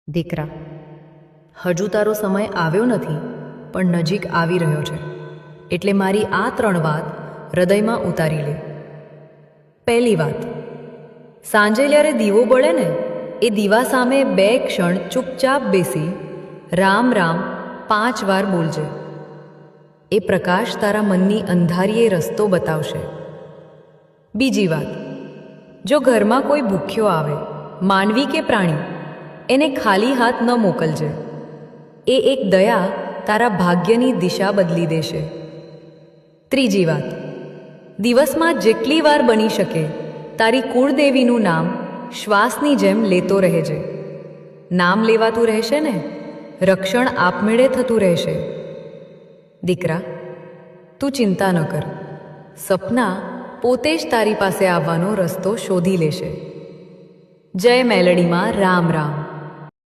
દીકરા, હજુ તારો સમય આવ્યો નથી, પણ નજીક આવી રહ્યો છે. એટલે મારી આ 3 વાત હૃદયમાં ઉતારી લે. પહેલી વાત, સાંજે જ્યારે દીવો બળે ને, એ દીવા સામે 2 ક્ષણ ચૂપચાપ બેસી રામ રામ 5 વાર બોલજે. એ પ્રકાશ તારા મનની અંધારીએ રસ્તો બતાવશે. બીજી વાત, જો ઘરમાં કોઈ ભૂખ્યો આવે, માનવી કે પ્રાણી, એને ખાલી હાથ ન મોકલજે. એ એક દયા તારા ભાગ્યની દિશા બદલી દેશે. ત્રીજી વાત, દિવસમાં જેટલી વાર બની શકે તારી કુળદેવીનું નામ શ્વાસની જેમ લેતો રહેજે. નામ લેવાતું રહેશે ને, રક્ષણ આપમેળે થતું રહેશે. દીકરા, તું ચિંતા ન કર. સપના પોતે જ તારી પાસે આવવાનો રસ્તો શોધી લેશે. જય મેલડીમાં રામ રામ.